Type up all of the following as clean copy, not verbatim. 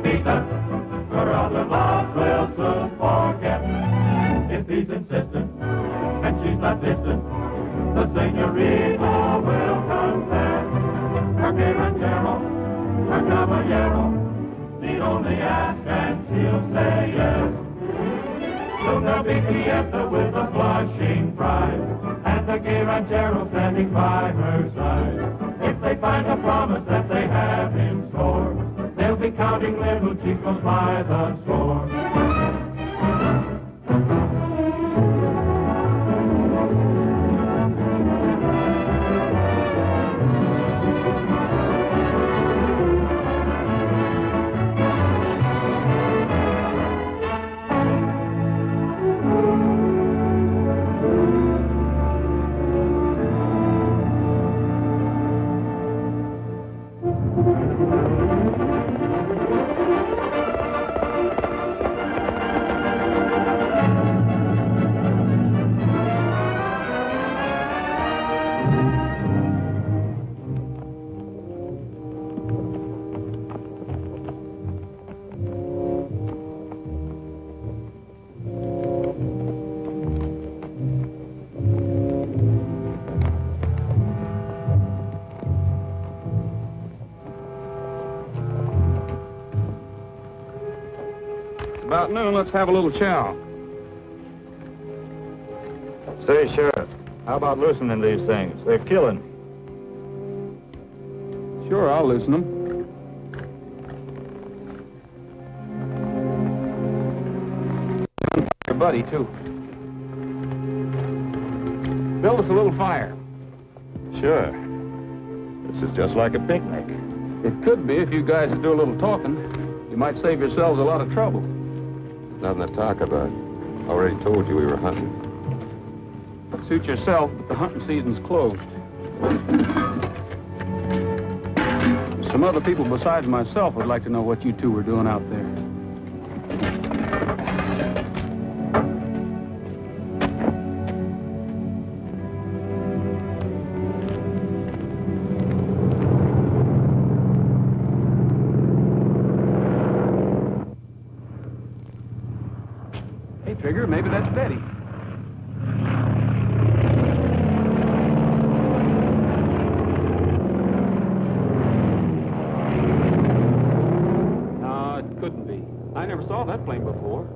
defeat us, or else the boss will soon forget. If he's insistent, and she's not distant, the senorita will confess. Her gay ranchero, her caballero, need only ask and she'll say yes. Soon there'll be fiesta with a blushing bride, and the gay ranchero standing by her side. If they find a promise that they have in store, they'll be counting little chicos by the score. About noon, let's have a little chow. Say, Sheriff, how about loosening these things? They're killing. Sure, I'll loosen them. Your buddy, too. Build us a little fire. Sure. This is just like a picnic. It could be if you guys would do a little talking. You might save yourselves a lot of trouble. Nothing to talk about. Already told you we were hunting. Suit yourself, but the hunting season's closed. Some other people besides myself would like to know what you two were doing out there. Trigger, maybe that's Betty. No, it couldn't be. I never saw that plane before.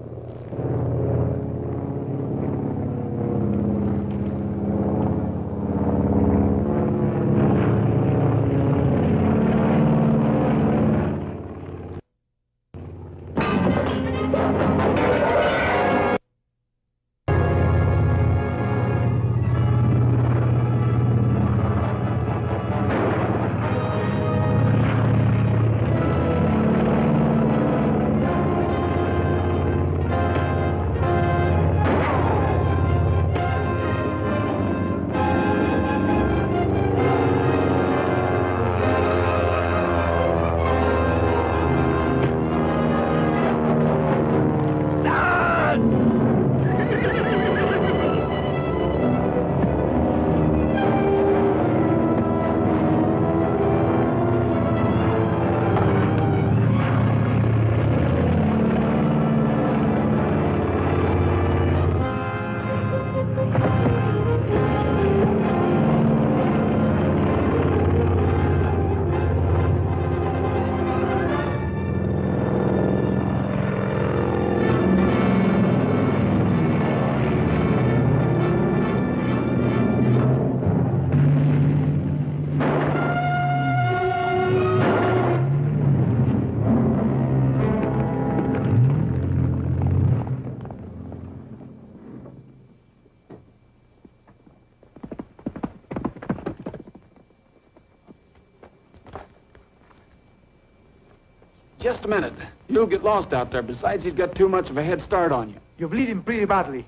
Just a minute. You'll get lost out there. Besides, he's got too much of a head start on you. You're bleeding pretty badly.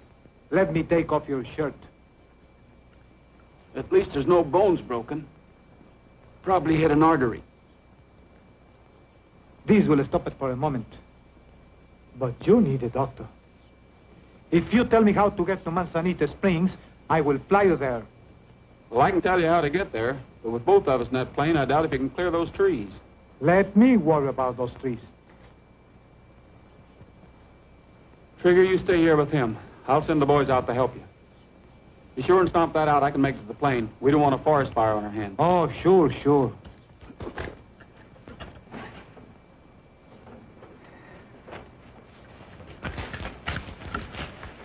Let me take off your shirt. At least there's no bones broken. Probably hit an artery. These will stop it for a moment. But you need a doctor. If you tell me how to get to Manzanita Springs, I will fly you there. Well, I can tell you how to get there. But with both of us in that plane, I doubt if you can clear those trees. Let me worry about those trees. Figure you stay here with him. I'll send the boys out to help you. Be sure and stomp that out. I can make it to the plane. We don't want a forest fire on our hands. Oh, sure, sure.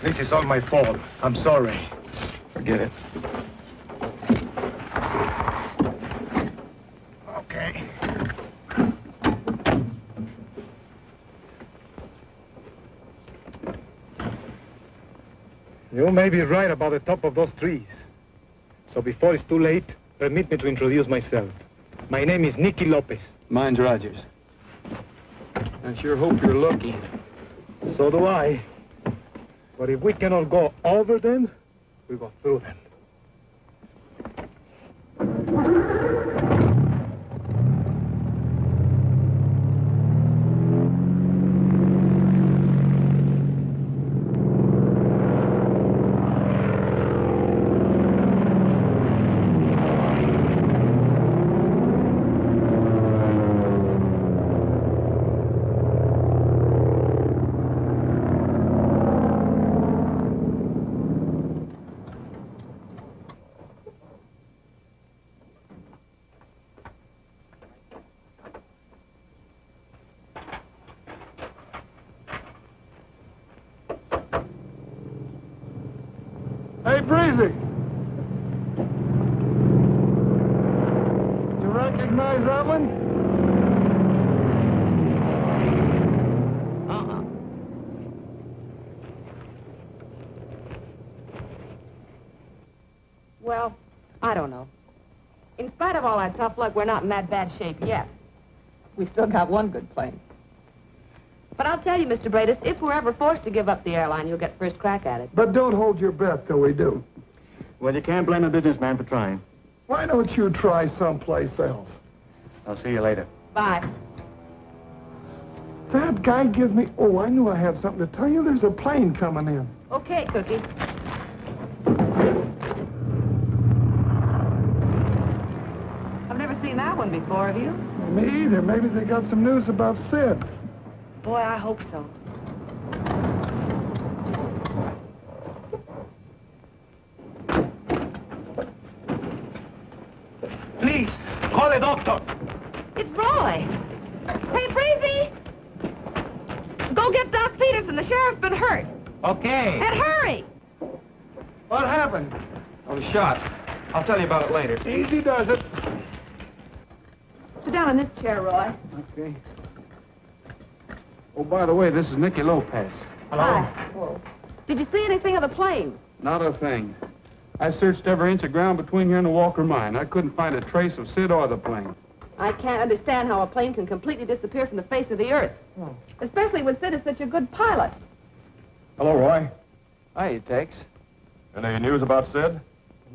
This is all my fault. I'm sorry. Forget it. Okay. You may be right about the top of those trees. So before it's too late, permit me to introduce myself. My name is Nicky Lopez. Mine's Rogers. I sure hope you're lucky. So do I. But if we cannot go over them, we go through them. Hey, Breezy. You recognize that one? Well, I don't know. In spite of all our tough luck, we're not in that bad shape yet. We've still got one good plane. But I'll tell you, Mr. Bradis, if we're ever forced to give up the airline, you'll get first crack at it. But don't hold your breath till we do. Well, you can't blame a businessman for trying. Why don't you try someplace else? I'll see you later. Bye. That guy gives me... Oh, I knew I had something to tell you. There's a plane coming in. Okay, Cookie. I've never seen that one before, have you? Me either. Maybe they got some news about Sid. Boy, I hope so. Please, call a doctor. It's Roy. Hey, Breezy! Go get Doc Peterson. The sheriff's been hurt. Okay. And hurry! What happened? I was shot. I'll tell you about it later. Easy does it. Sit down in this chair, Roy. Okay. Oh, by the way, this is Nicky Lopez. Hi. Whoa. Did you see anything of the plane? Not a thing. I searched every inch of ground between here and the Walker mine. I couldn't find a trace of Sid or the plane. I can't understand how a plane can completely disappear from the face of the earth. Oh. Especially when Sid is such a good pilot. Hello, Roy. Hi, Tex. Any news about Sid?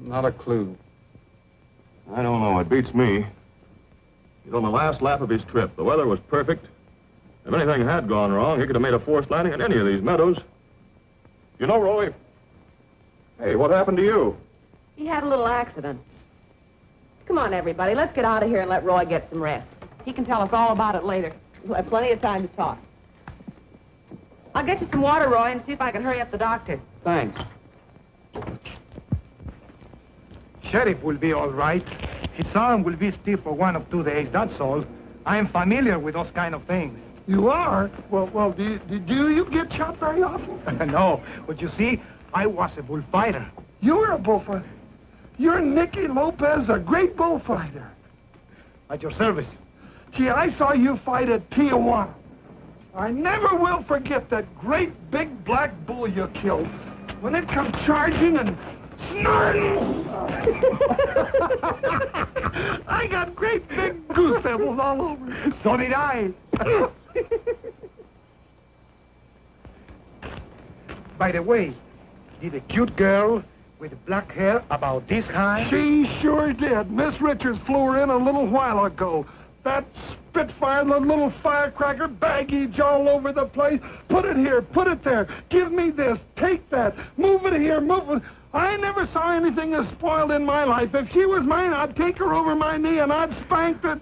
Not a clue. I don't know. It beats me. He's on the last lap of his trip. The weather was perfect. If anything had gone wrong, he could have made a forced landing in any of these meadows. You know, Roy... Hey, what happened to you? He had a little accident. Come on, everybody. Let's get out of here and let Roy get some rest. He can tell us all about it later. We'll have plenty of time to talk. I'll get you some water, Roy, and see if I can hurry up the doctor. Thanks. Sheriff will be all right. His arm will be stiff for 1 or 2 days, that's all. I am familiar with those kind of things. You are? Well, do you get shot very often? No, but you see, I was a bullfighter. You're a bullfighter. You're Nicky Lopez, a great bullfighter. At your service. Gee, I saw you fight at Tijuana. I never will forget that great big black bull you killed. When it come charging and snorting. I got great big goose pimples all over. So did I. By the way, did a cute girl with black hair about this high? She sure did. Miss Richards flew her in a little while ago. That Spitfire, the little firecracker, baggage all over the place. Put it here, put it there. Give me this, take that. Move it here, move it. I never saw anything as spoiled in my life. If she was mine, I'd take her over my knee and I'd spank it.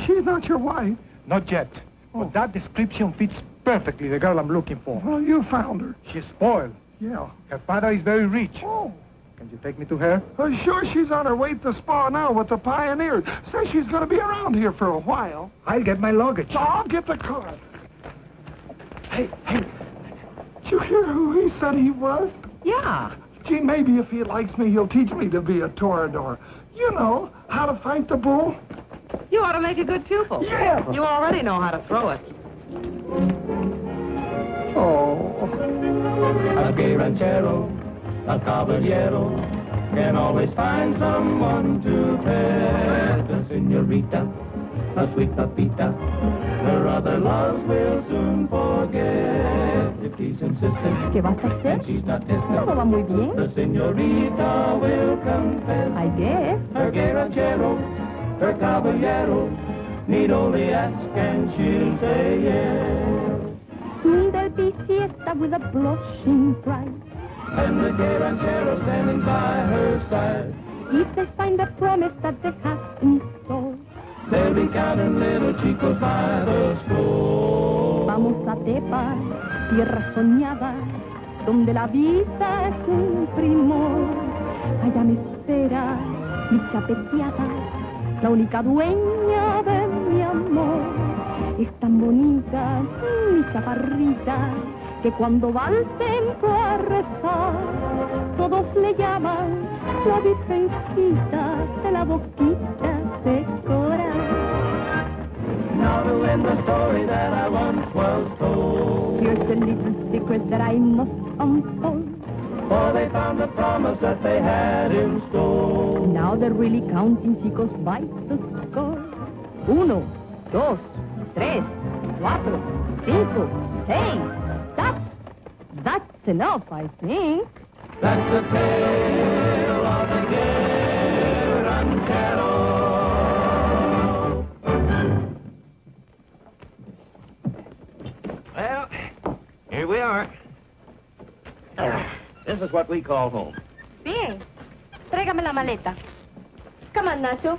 She's not your wife. Not yet. But that description fits perfectly the girl I'm looking for. Well, you found her. She's spoiled. Yeah. Her father is very rich. Oh. Can you take me to her? Sure, she's on her way to the spa now with the pioneers. Says she's going to be around here for a while. I'll get my luggage. So I'll get the car. Hey, did you hear who he said he was? Yeah. Gee, maybe if he likes me, he'll teach me to be a toreador. You know, how to fight the bull. You ought to make a good pupil. Yeah. You already know how to throw it. Oh. A gay ranchero, a caballero, can always find someone to pet. A senorita, a sweet papita, her other loves will soon forget. If he's insistent, ¿Qué vas a hacer? and she's not distant, Todo va muy bien. the senorita will confess. I guess. Her gay ranchero, her caballero, need only ask and she'll say yes. Soon there'll be fiesta with a blushing bride. And the gay ranchero standing by her side. If they find a promise that they have in store, They'll be counting little chicos by the score. vamos a Tepa, tierra soñada, donde la vida es un primor. Allá me espera mi chapeteada, la única dueña de mi amor. Es tan bonita mi chaparrita, que cuando va al templo a rezar, todos le llaman la virgencita de la boquita de coral. Now to end the story that I once was told. Here's the little secret that I must unfold. For they found the promise that they had in store. Now they're really counting chicos by the score. 1, 2, 3, 4, 5, 6. Stop! That's enough, I think. That's the tale of the gay ranchero. Well, here we are. This is what we call home. Bien. Tráigame la maleta. Come on, Nacho.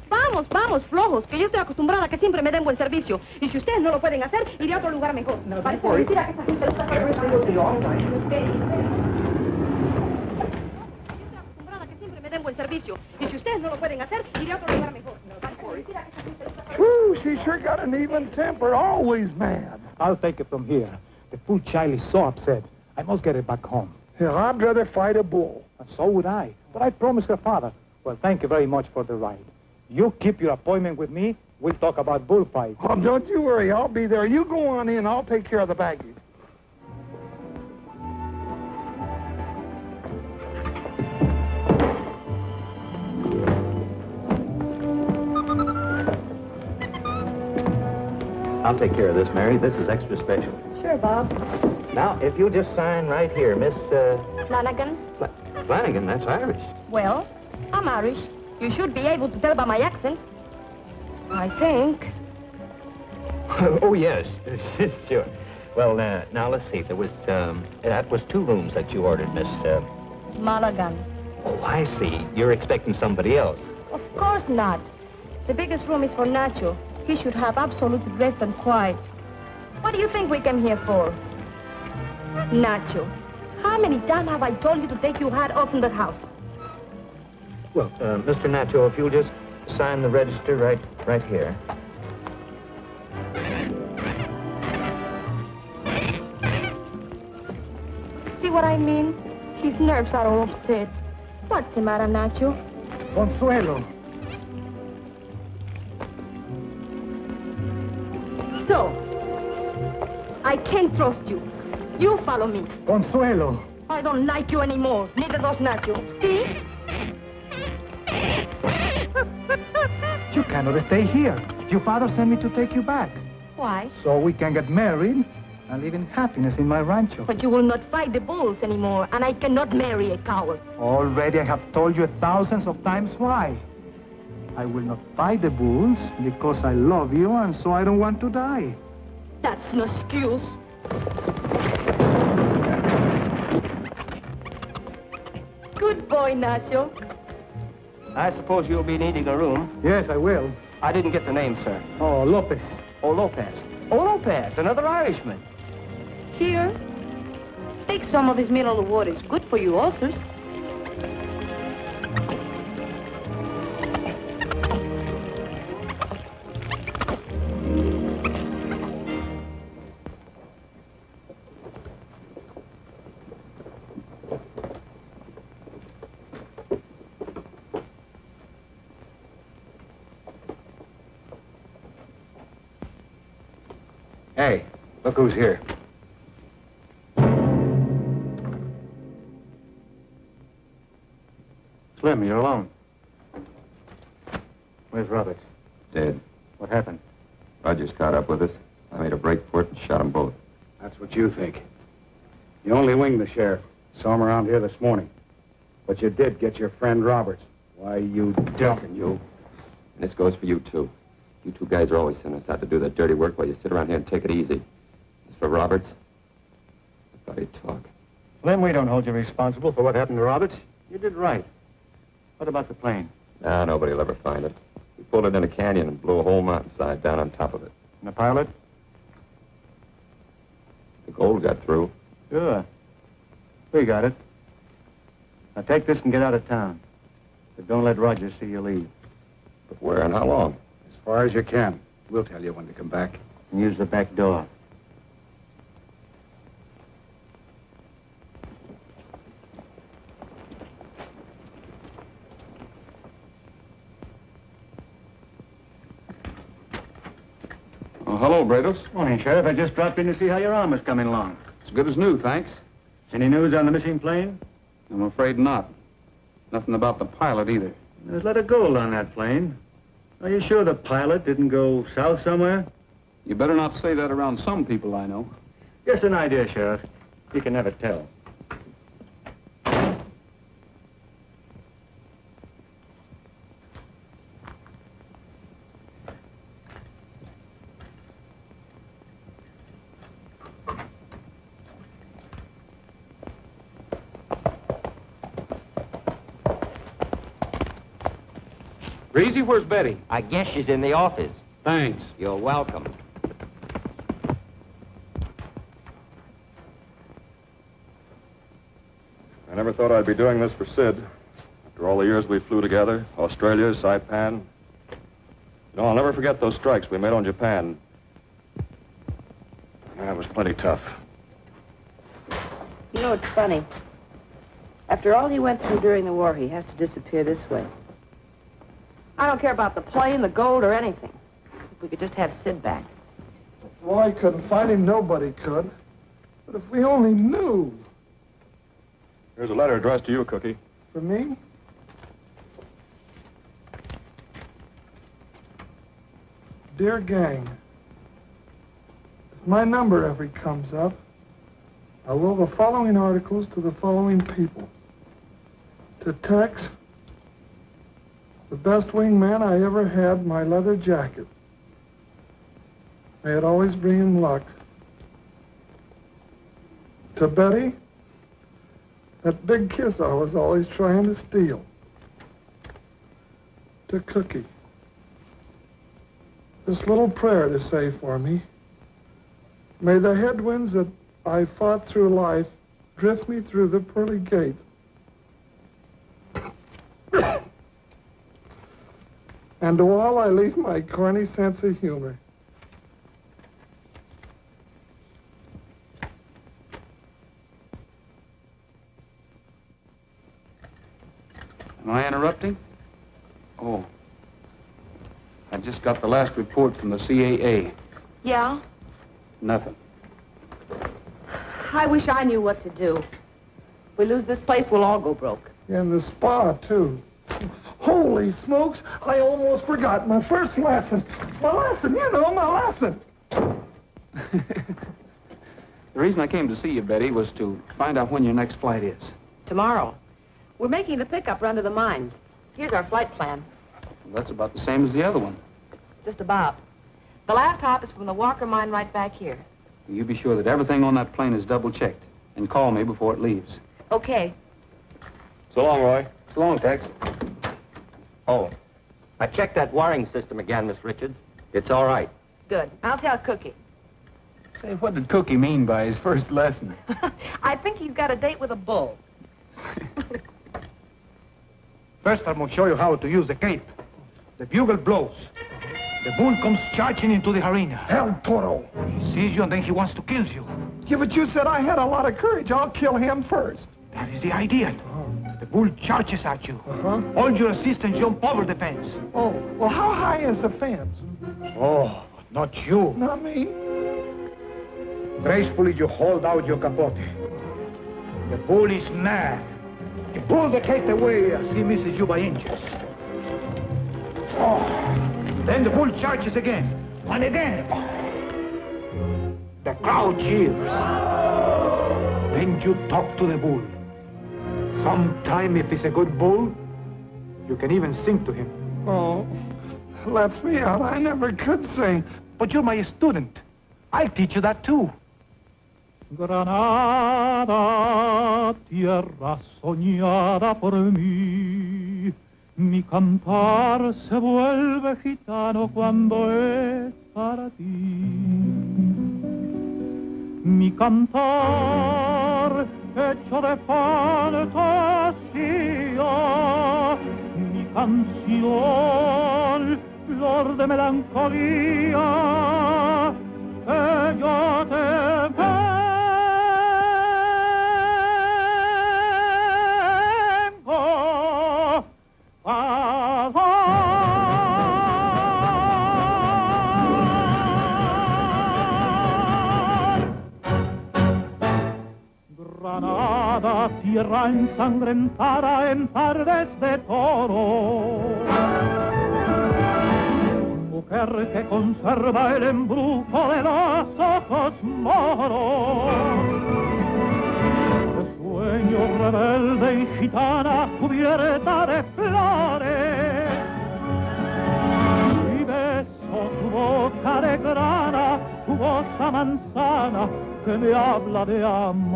Vamos, vamos, flojos, que yo estoy acostumbrada a que siempre me den buen servicio. Y si ustedes no lo pueden hacer, iré a otro lugar mejor. Parece mentira que esta gente no está haciendo. Yo estoy acostumbrada a que siempre me den buen servicio. Y si ustedes no lo pueden hacer, iré a otro lugar mejor. Parece mentira que esta gente no está haciendo. Whew, she sure got an even temper, always mad. I'll take it from here. The poor child is so upset. I must get it back home. Hell, I'd rather fight a bull. And so would I. But I promised her father. Well, thank you very much for the ride. You keep your appointment with me. We'll talk about bullfights. Oh, don't you worry, I'll be there. You go on in, I'll take care of the baggage. I'll take care of this, Mary. This is extra special. Sure, Bob. Now, if you'll just sign right here, Miss, Flanagan? Flanagan, that's Irish. Well, I'm Irish. You should be able to tell by my accent. I think. Oh, yes. Sure. Well, now, let's see. There was, that was 2 rooms that you ordered, Miss, Malagan. Oh, I see. You're expecting somebody else. Of course not. The biggest room is for Nacho. He should have absolute rest and quiet. What do you think we came here for? Nacho, how many times have I told you to take your hat off in the house? Well, Mr. Nacho, if you'll just sign the register right here. See what I mean? His nerves are all upset. What's the matter, Nacho? Consuelo. So, I can't trust you. You follow me. Consuelo. I don't like you anymore. Neither does Nacho. See? You cannot stay here. Your father sent me to take you back. Why? So we can get married and live in happiness in my rancho. But you will not fight the bulls anymore, and I cannot marry a coward. Already I have told you thousands of times why. I will not fight the bulls because I love you and so I don't want to die. That's no excuse. Good boy, Nacho. I suppose you'll be needing a room. Yes, I will. I didn't get the name, sir. Oh, Lopez. Oh, Lopez. Oh, Lopez, another Irishman. Here. Take some of this mineral water. It's good for you ulcers. Hey, look who's here. Slim, you're alone. Where's Roberts? Dead. What happened? Rogers caught up with us. I made a break for it and shot them both. That's what you think. You only winged the sheriff. Saw him around here this morning. But you did get your friend Roberts. Why, you Listen, you. And this goes for you, too. You two guys are always sending us out to do that dirty work while you sit around here and take it easy. As for Roberts, I thought he'd talk. Slim, we don't hold you responsible for what happened to Roberts. You did right. What about the plane? Nah, nobody will ever find it. We pulled it in a canyon and blew a whole mountainside down on top of it. And the pilot? The gold got through. Sure. We got it. Now take this and get out of town. But don't let Rogers see you leave. But where and how long? As far as you can. We'll tell you when to come back. And use the back door. Oh, hello, Brados. Morning, Sheriff. I just dropped in to see how your arm was coming along. It's good as new, thanks. Any news on the missing plane? I'm afraid not. Nothing about the pilot either. There's a lot of gold on that plane. Are you sure the pilot didn't go south somewhere? You better not say that around some people I know. Just an idea, Sheriff. You can never tell. Breezy, where's Betty? I guess she's in the office. Thanks. You're welcome. I never thought I'd be doing this for Sid. After all the years we flew together, Australia, Saipan. You know, I'll never forget those strikes we made on Japan. That was plenty tough. You know, it's funny. After all he went through during the war, he has to disappear this way. I don't care about the plane, the gold, or anything. If we could just have Sid back. Roy couldn't find him, nobody could. But if we only knew. Here's a letter addressed to you, Cookie. For me? Dear gang, if my number ever comes up, I will the following articles to the following people. To Tex, the best wingman I ever had, my leather jacket. May it always bring him luck. To Betty, that big kiss I was always trying to steal. To Cookie, this little prayer to say for me. May the headwinds that I fought through life drift me through the pearly gate. And to all I leave my corny sense of humor. Am I interrupting? Oh. I just got the last report from the CAA. Yeah? Nothing. I wish I knew what to do. If we lose this place, we'll all go broke. And the spa, too. Holy smokes, I almost forgot my first lesson. My lesson, you know, my lesson. The reason I came to see you, Betty, was to find out when your next flight is. Tomorrow. We're making the pickup run to the mines. Here's our flight plan. Well, that's about the same as the other one. Just about. The last hop is from the Walker mine right back here. You be sure that everything on that plane is double-checked. And call me before it leaves. Okay. So long, Roy. So long, Tex. Oh, I checked that wiring system again, Miss Richards. It's all right. Good. I'll tell Cookie. Say, what did Cookie mean by his first lesson? I think he's got a date with a bull. First, I'm going to show you how to use the cape. The bugle blows. The bull comes charging into the arena. El Toro. He sees you and then he wants to kill you. Yeah, but you said I had a lot of courage. I'll kill him first. That is the idea. The bull charges at you. All your assistants jump over the fence. Oh, well, how high is the fence? Oh, not you. Not me. Gracefully, you hold out your capote. The bull is mad. You pull the cape away as he misses you by inches. Oh. Then the bull charges again, and again. The crowd cheers. Then you talk to the bull. Sometime, if he's a good bull, you can even sing to him. Oh, lets me out. I never could sing. But you're my student. I'll teach you that too. Granada, tierra soñada por mí, mi cantar se vuelve gitano cuando es para ti. Mi cantar hecho de fantasía, mi canción, flor de melancolía, que yo te Granada, tierra ensangrentada en tardes de toro, mujer que conserva el embrujo de los ojos moros, de sueño rebelde y gitana cubierta de flores, y beso tu boca de grana, tu voz a manzana, que me habla de amores.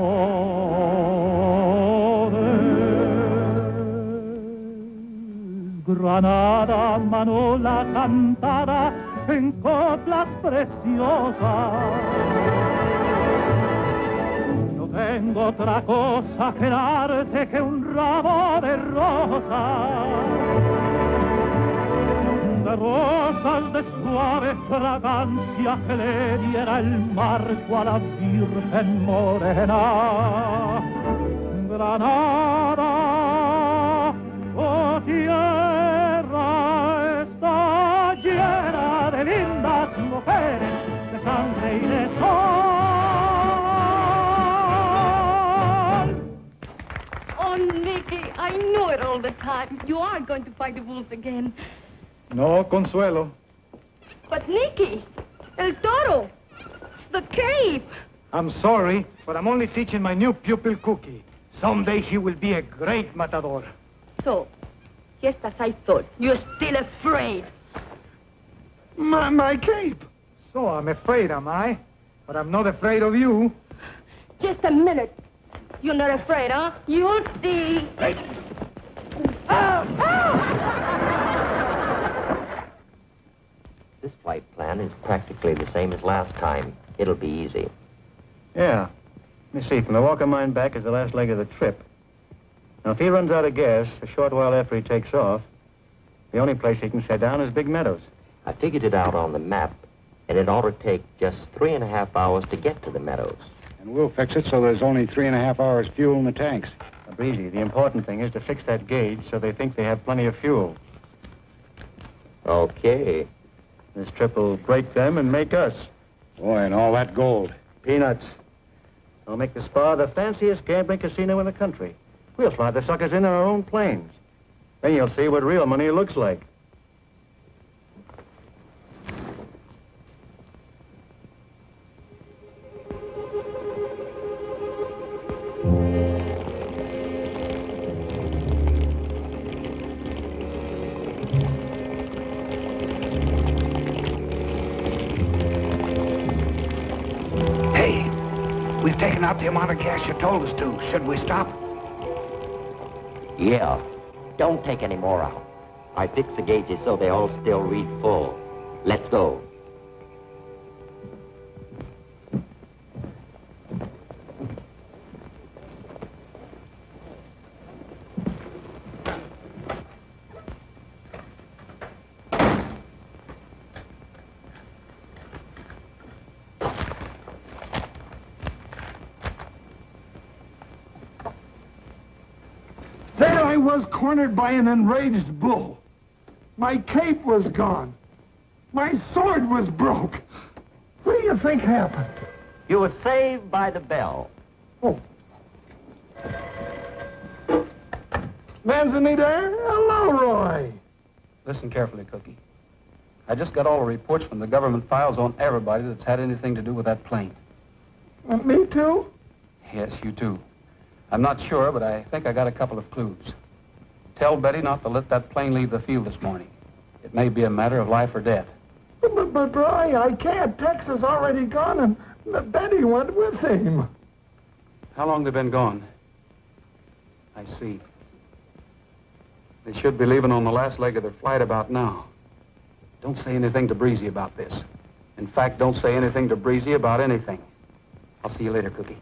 Granada, manola cantada en coplas preciosas. No tengo otra cosa que darte que un ramo de rosas. De rosas de suave fragancia que le diera el marco a la Virgen Morena. Granada, oh tierra, está llena de lindas mujeres, de sangre y de sol. Oh, Nicky, I knew it all the time. You are going to fight the wolves again. No, Consuelo. But Nicky, El Toro, the cape. I'm sorry, but I'm only teaching my new pupil Cookie. Someday he will be a great matador. So, just as I thought, you're still afraid. My cape. So I'm afraid, am I? But I'm not afraid of you. Just a minute. You're not afraid, huh? You'll see. Hey. Oh! Oh! This flight plan is practically the same as last time. It'll be easy. Yeah. Let me see. From the Walker mine back is the last leg of the trip. Now, if he runs out of gas a short while after he takes off, the only place he can set down is Big Meadows. I figured it out on the map, and it ought to take just 3.5 hours to get to the meadows. And we'll fix it so there's only 3.5 hours fuel in the tanks. Now, Breezy, the important thing is to fix that gauge so they think they have plenty of fuel. Okay. This trip will break them and make us. Boy, and all that gold. Peanuts. I'll make the Spa the fanciest gambling casino in the country. We'll fly the suckers in our own planes. Then you'll see what real money looks like. We've taken out the amount of gas you told us to. Should we stop? Yeah. Don't take any more out. I fixed the gauges so they all still read full. Let's go. There I was cornered by an enraged bull. My cape was gone. My sword was broke. What do you think happened? You were saved by the bell. Oh. Manzanita, hello, Roy. Listen carefully, Cookie. I just got all the reports from the government files on everybody that's had anything to do with that plane. Me too? Yes, you too. I'm not sure, but I think I got a couple of clues. Tell Betty not to let that plane leave the field this morning. It may be a matter of life or death. But Roy, I can't. Tex is already gone, and Betty went with him. How long they been gone? I see. They should be leaving on the last leg of their flight about now. Don't say anything to Breezy about this. In fact, don't say anything to Breezy about anything. I'll see you later, Cookie.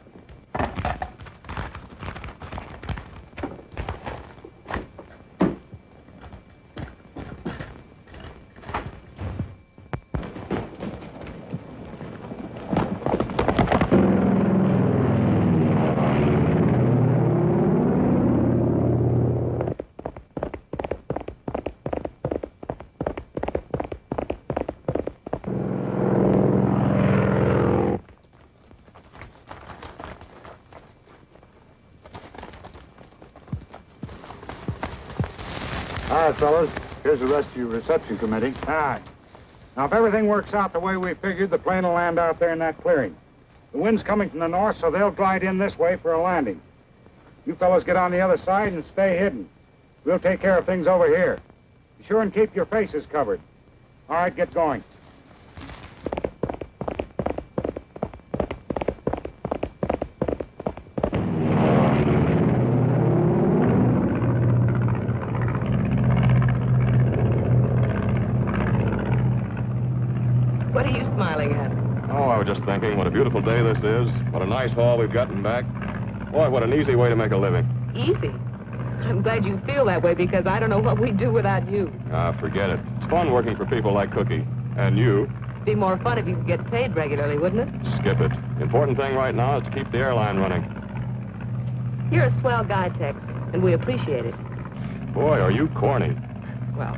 All right, fellas. Here's the rest of your reception committee. All right. Now, if everything works out the way we figured, the plane will land out there in that clearing. The wind's coming from the north, so they'll glide in this way for a landing. You fellas get on the other side and stay hidden. We'll take care of things over here. Be sure and keep your faces covered. All right, get going. What are you smiling at? Oh, I was just thinking, what a beautiful day this is. What a nice haul we've gotten back. Boy, what an easy way to make a living. Easy. I'm glad you feel that way because I don't know what we'd do without you. Ah, forget it. It's fun working for people like Cookie. And you. It'd be more fun if you could get paid regularly, wouldn't it? Skip it. The important thing right now is to keep the airline running. You're a swell guy, Tex, and we appreciate it. Boy, are you corny. Well,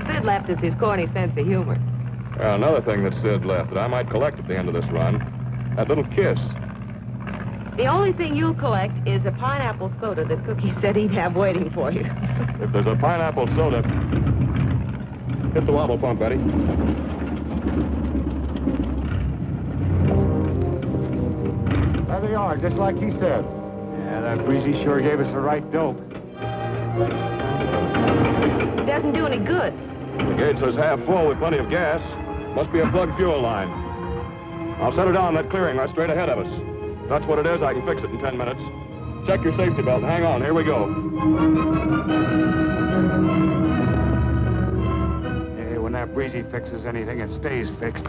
Sid left us his corny sense of humor. Well, another thing that Sid left that I might collect at the end of this run, that little kiss. The only thing you'll collect is a pineapple soda that Cookie said he'd have waiting for you. If there's a pineapple soda, hit the wobble pump, Betty. There they are, just like he said. Yeah, that Breezy sure gave us the right dope. It doesn't do any good. The gauge says half full with plenty of gas. Must be a plugged fuel line. I'll set it on that clearing right straight ahead of us. If that's what it is, I can fix it in 10 minutes. Check your safety belt. Hang on, here we go. Hey, when that Breezy fixes anything, it stays fixed.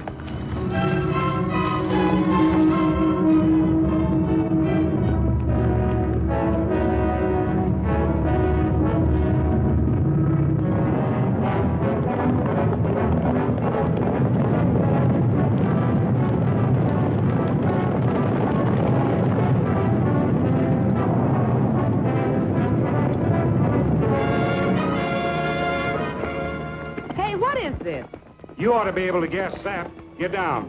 You ought to be able to guess that. Get down.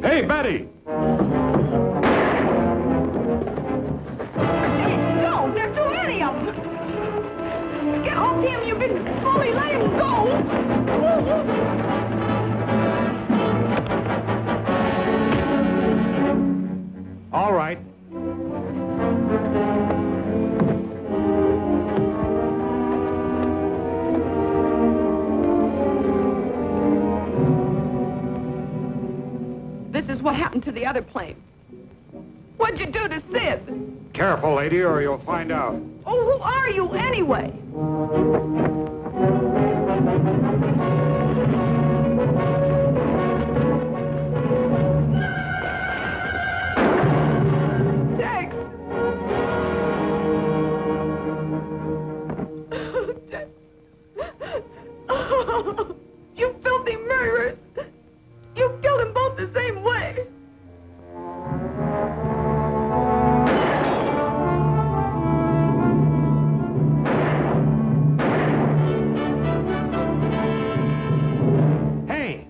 Hey, Betty! Don't! There are too many of them! Get off him! You've been bully! Let him go! All right. This is what happened to the other plane. What'd you do to Sid? Careful, lady, or you'll find out. Oh, who are you anyway? Tex! Tex! Oh, you filthy murderers! You killed them both the same way! Hey!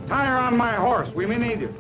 Tie her on my horse. We may need you.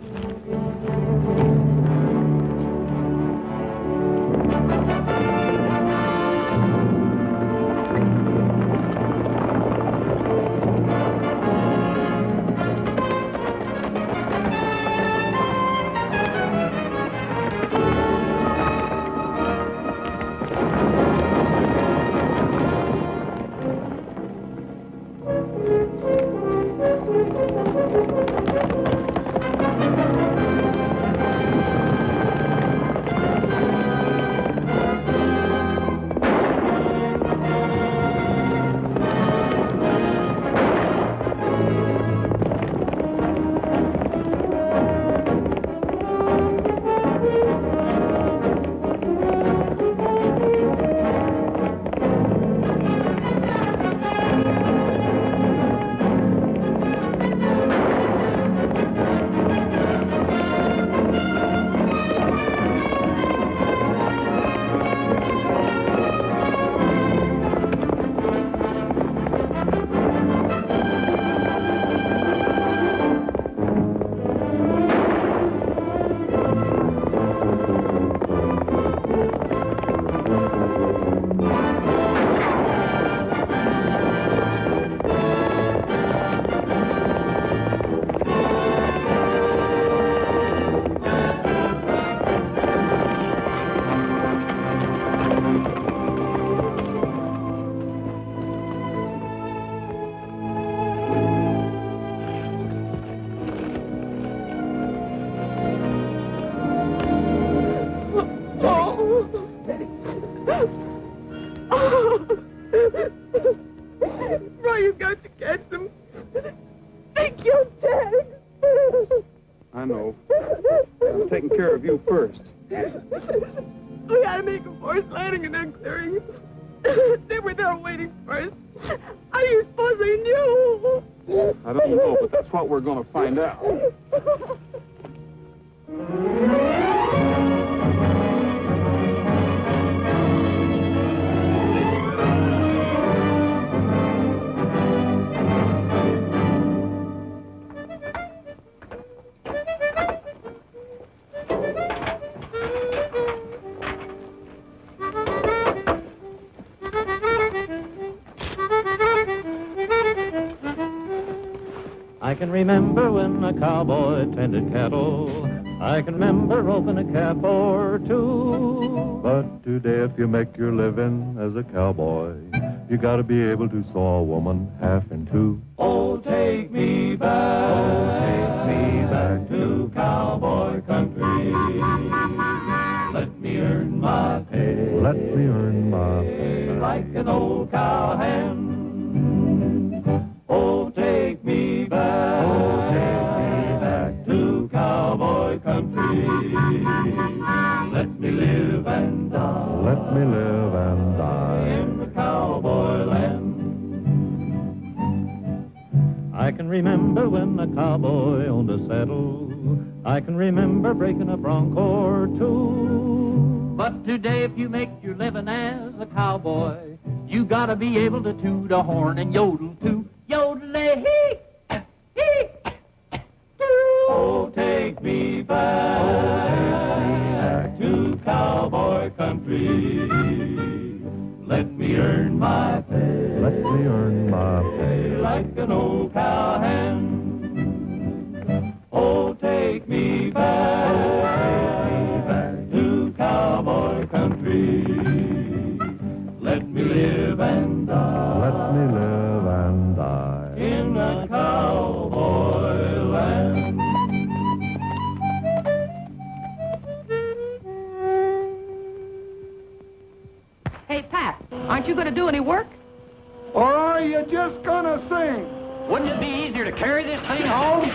Roy, you've got to catch them. They killed Ted. I know. I'm taking care of you first. We had to make a forced landing and then clearing. They were there waiting for us. How do you suppose they knew? I don't know, but that's what we're going to find out. I can remember when a cowboy tended cattle. I can remember roping a calf or two. But today, if you make your living as a cowboy, you gotta be able to saw a woman half in two. Oh, take me back to cowboy country. Let me earn my pay. Let me earn my pay. Like an old cowhand. Oh, take me back. Oh, take me back to cowboy country. Let me live and die. Let me live and die. In the cowboy land. I can remember when a cowboy owned a saddle. I can remember breaking a bronco or two. But today, if you make your living as a cowboy, you gotta be able to toot a horn and yodel too. Yodel-a-hee, hee, oh, take me back to cowboy country. Let me earn my pay. Let me earn my pay. Like an old cowhand. Oh, take me back to cowboy country. Let me live and die. Let me live and die. In the cowboy land. Hey, Pat, aren't you going to do any work? Or are you just gonna sing? Wouldn't it be easier to carry this thing home?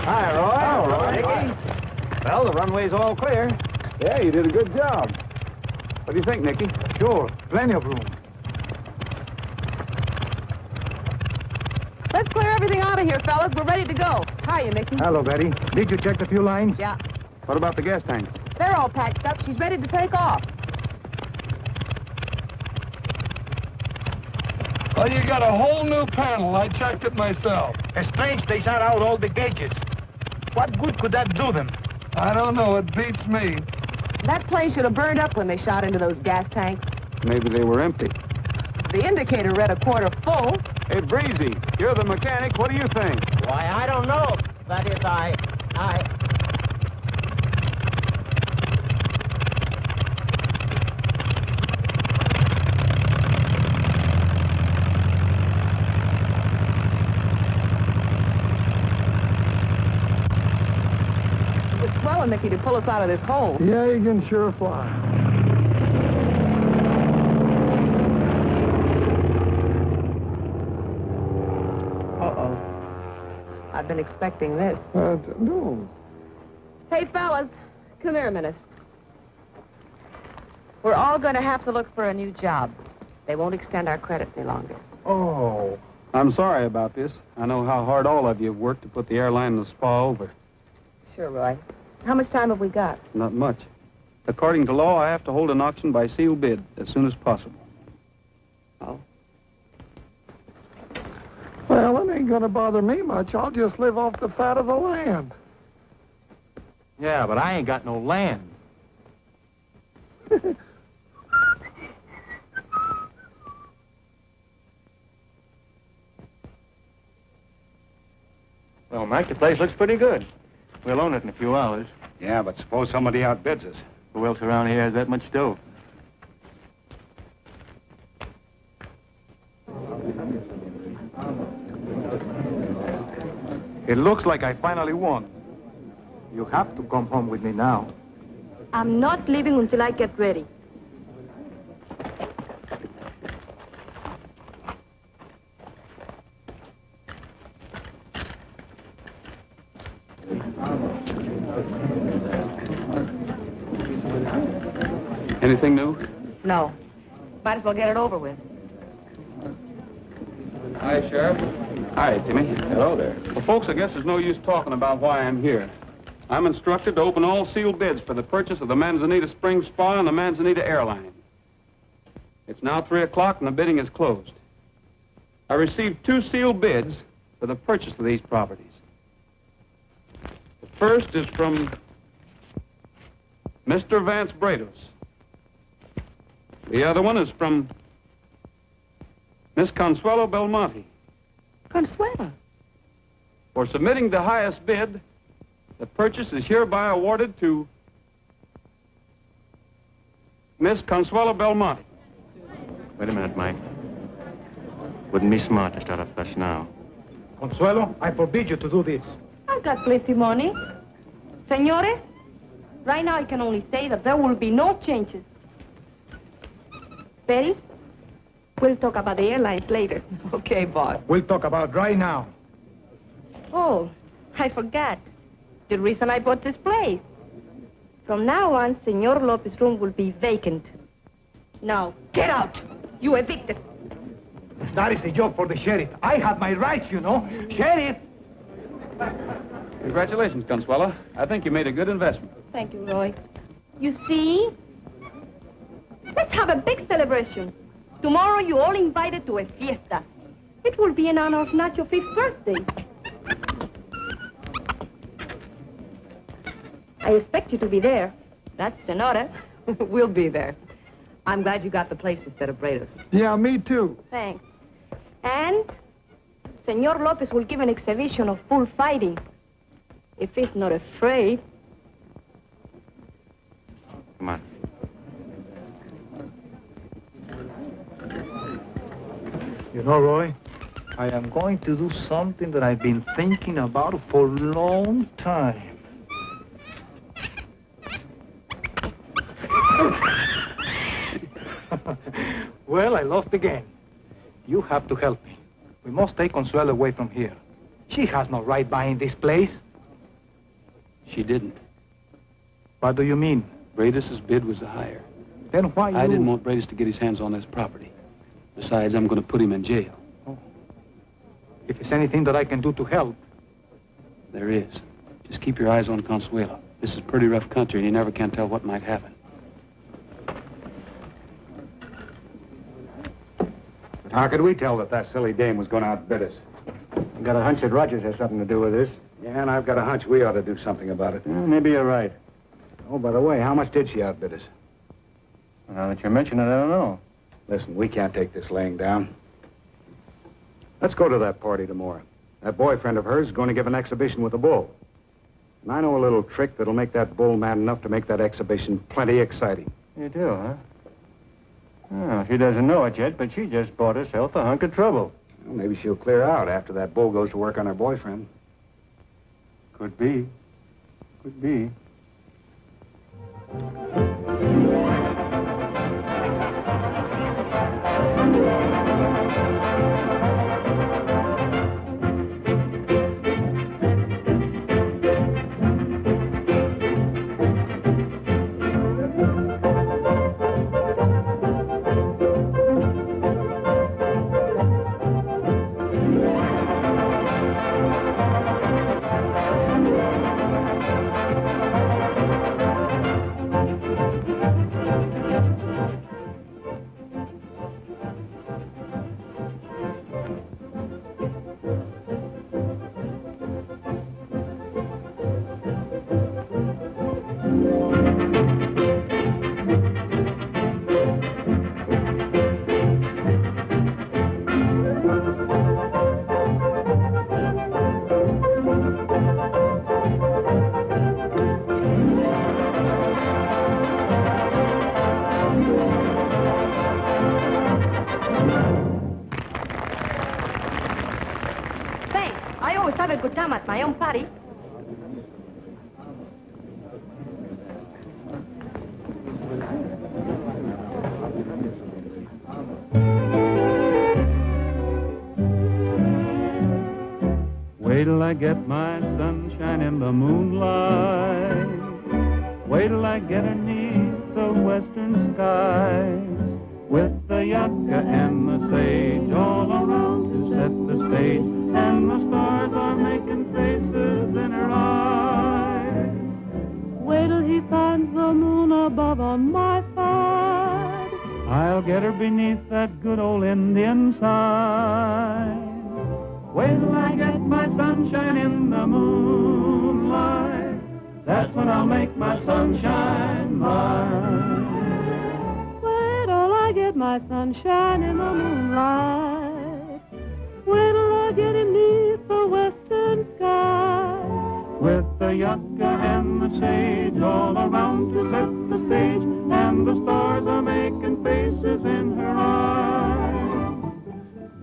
Hi, Roy. Hello, Roy. Nicky. Well, the runway's all clear. Yeah, you did a good job. What do you think, Nicky? Sure, plenty of room. Let's clear everything out of here, fellas. We're ready to go. Hiya, Mickey. Hello, Betty. Did you check the fuel lines? Yeah. What about the gas tanks? They're all packed up. She's ready to take off. Well, you got a whole new panel. I checked it myself. It's strange they shot out all the gauges. What good could that do them? I don't know. It beats me. That plane should have burned up when they shot into those gas tanks. Maybe they were empty. The indicator read a quarter full. Hey, Breezy, you're the mechanic. What do you think? Why, I don't know. That is, I... It's swelling, Mickey, to pull us out of this hole. Yeah, you can sure fly. Uh-oh. I've been expecting this. No. Hey, fellas, come here a minute. We're all going to have to look for a new job. They won't extend our credit any longer. Oh. I'm sorry about this. I know how hard all of you have worked to put the airline and the spa over. Sure, Roy. How much time have we got? Not much. According to law, I have to hold an auction by sealed bid as soon as possible. Oh. Well, it ain't gonna bother me much. I'll just live off the fat of the land. Yeah, but I ain't got no land. Well, Mike, the place looks pretty good. We'll own it in a few hours. Yeah, but suppose somebody outbids us. Who else around here has that much dough? It looks like I finally won. You have to come home with me now. I'm not leaving until I get ready. Anything new? No. Might as well get it over with. Hi, Sheriff. Hi, Timmy. Hello there. Well, folks, I guess there's no use talking about why I'm here. I'm instructed to open all sealed bids for the purchase of the Manzanita Springs Spa and the Manzanita Airline. It's now 3 o'clock and the bidding is closed. I received 2 sealed bids for the purchase of these properties. The first is from Mr. Vance Brados. The other one is from Miss Consuelo Belmonte. Consuelo? For submitting the highest bid, the purchase is hereby awarded to Miss Consuelo Belmonte. Wait a minute, Mike. Wouldn't be smart to start a fuss now. Consuelo, I forbid you to do this. I've got plenty money. Senores, right now I can only say that there will be no changes. Betty, we'll talk about the airlines later. Okay, boss. We'll talk about right now. Oh, I forgot. The reason I bought this place. From now on, Senor Lopez's room will be vacant. Now, get out! You evicted. That is a job for the sheriff. I have my rights, you know. Sheriff! Congratulations, Consuelo. I think you made a good investment. Thank you, Roy. You see? Let's have a big celebration. Tomorrow you're all invited to a fiesta. It will be in honor of Nacho's 5th birthday. I expect you to be there. That's an order. We'll be there. I'm glad you got the place instead of Brados. Yeah, me too. Thanks. And Senor Lopez will give an exhibition of bull fighting. If he's not afraid. Come on. You know, Roy, I am going to do something that I've been thinking about for a long time. Well, I lost again. You have to help me. We must take Consuelo away from here. She has no right buying this place. She didn't. What do you mean? Bradis's bid was the higher. Then why I didn't want Bradis to get his hands on this property. Besides, I'm going to put him in jail. Oh. If there's anything that I can do to help... There is. Just keep your eyes on Consuelo. This is pretty rough country, and you never can tell what might happen. But how could we tell that silly dame was going to outbid us? I got a hunch that Rogers has something to do with this. Yeah, and I've got a hunch we ought to do something about it. Maybe you're right. Oh, by the way, how much did she outbid us? Now that you mention it, I don't know. Listen, we can't take this laying down. Let's go to that party tomorrow. That boyfriend of hers is going to give an exhibition with a bull. And I know a little trick that'll make that bull mad enough to make that exhibition plenty exciting. You do, huh? Oh, she doesn't know it yet, but she just bought herself a hunk of trouble. Well, maybe she'll clear out after that bull goes to work on her boyfriend. Could be. Could be. Have a good time at my own party. Wait till I get my sunshine in the moonlight. Wait till I get underneath the western skies, with the yucca and the sage all around to set the stage, and the stars are making faces in her eyes. Wait till he finds the moon above on my side. I'll get her beneath that good old Indian sign. Wait till I get my sunshine in the moonlight. That's when I'll make my sunshine mine. Wait till I get my sunshine in the moonlight. Wait till I get beneath the western sky, with the yucca and the sage all around to set the stage, and the stars are making faces in her eyes.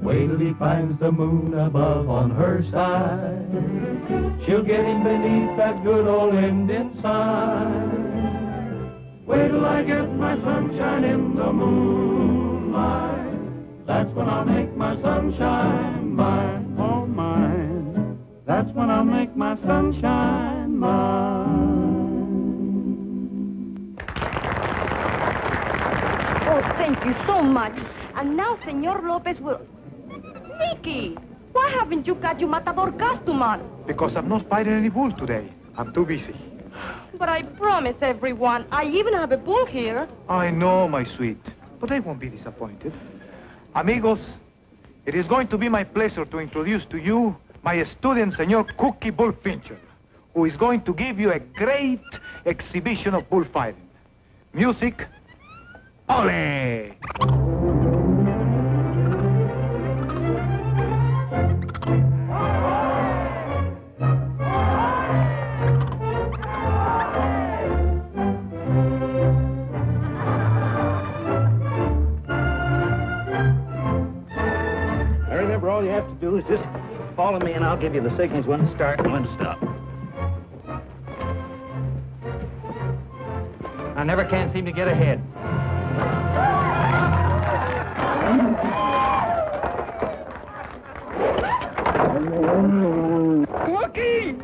Wait till he finds the moon above on her side. She'll get him beneath that good old Indian sign. Wait till I get my sunshine in the moonlight. That's when I'll make my sunshine mine, oh mine. That's when I'll make my sunshine mine. Oh, thank you so much. And now Senor Lopez will... Mickey, why haven't you got your matador costume on? Because I'm not fighting any bull today. I'm too busy. But I promise everyone, I even have a bull here. I know, my sweet, but they won't be disappointed. Amigos, it is going to be my pleasure to introduce to you my student, Senor Cookie Bullfincher, who is going to give you a great exhibition of bullfighting. Music, ole! All you have to do is just follow me, and I'll give you the signals when to start and when to stop. I never can seem to get ahead. Cookie!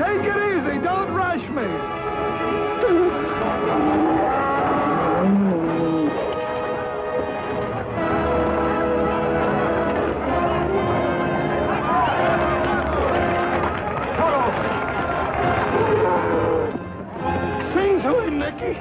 Take it easy. Don't rush me. Sing to him, Nicky.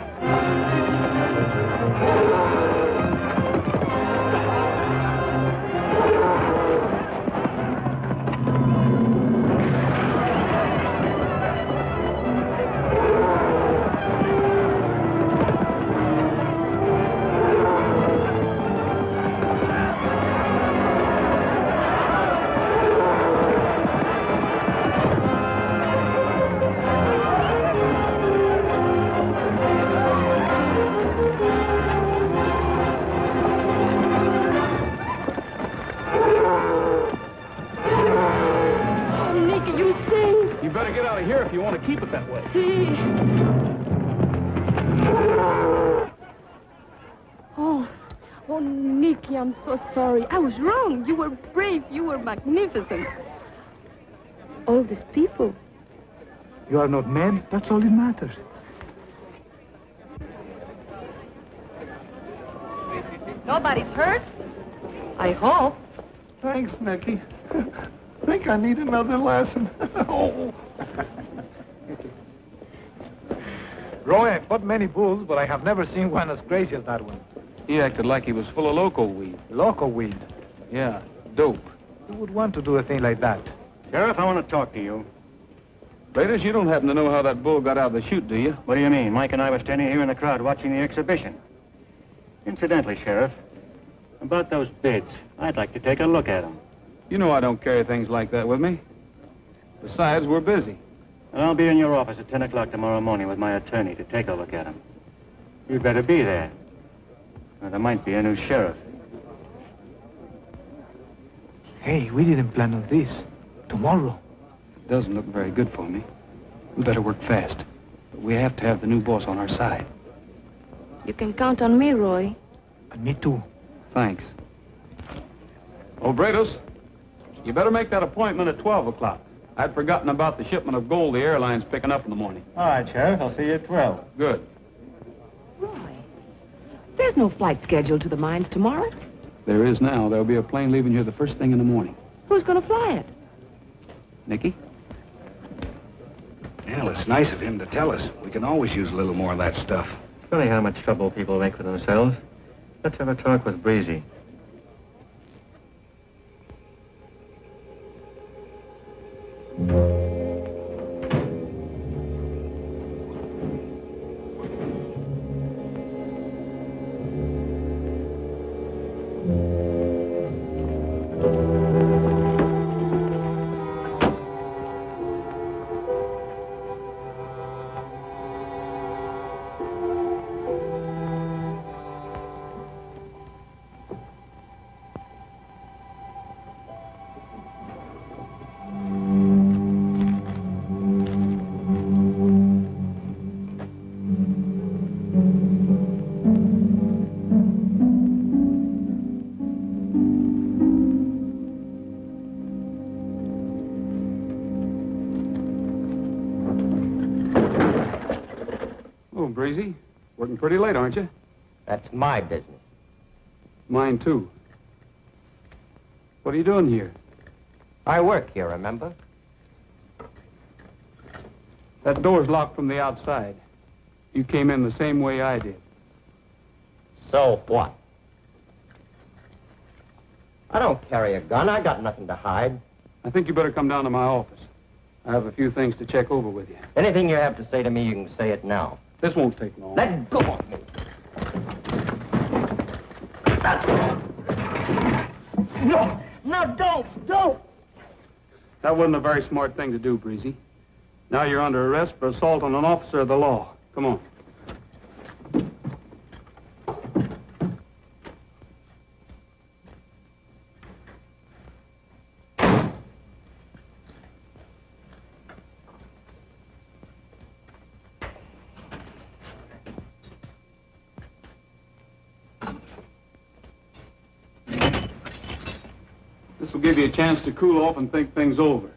If you want to keep it that way. Oh, Nicky, I'm so sorry. I was wrong. You were brave. You were magnificent. All these people. You are not mad? That's all that matters. Nobody's hurt? I hope. Thanks, Nicky. Think I need another lesson. Oh. Roy, I've fought many bulls, but I have never seen one as crazy as that one. He acted like he was full of loco weed. Loco weed? Yeah, dope. Who would want to do a thing like that? Sheriff, I want to talk to you. Raiders, you don't happen to know how that bull got out of the chute, do you? What do you mean? Mike and I were standing here in the crowd watching the exhibition. Incidentally, Sheriff, about those bids, I'd like to take a look at them. You know I don't carry things like that with me. Besides, we're busy. And I'll be in your office at 10 o'clock tomorrow morning with my attorney to take a look at them. You'd better be there. Or there might be a new sheriff. Hey, we didn't plan on this. Tomorrow. It doesn't look very good for me. We better work fast. But we have to have the new boss on our side. You can count on me, Roy. And me too. Thanks. Oh, Brados, you better make that appointment at 12 o'clock. I'd forgotten about the shipment of gold the airline's picking up in the morning. All right, Sheriff. I'll see you at 12. Good. Roy, there's no flight scheduled to the mines tomorrow. There is now. There'll be a plane leaving here the first thing in the morning. Who's going to fly it? Nicky? Well, it's nice of him to tell us. We can always use a little more of that stuff. Funny how much trouble people make for themselves. Let's have a talk with Breezy. Breezy, working pretty late, aren't you? That's my business. Mine, too. What are you doing here? I work here, remember? That door's locked from the outside. You came in the same way I did. So what? I don't carry a gun. I got nothing to hide. I think you better come down to my office. I have a few things to check over with you. Anything you have to say to me, you can say it now. This won't take long. Let go of me. No, don't. That wasn't a very smart thing to do, Breezy. Now you're under arrest for assault on an officer of the law. Come on. This will give you a chance to cool off and think things over.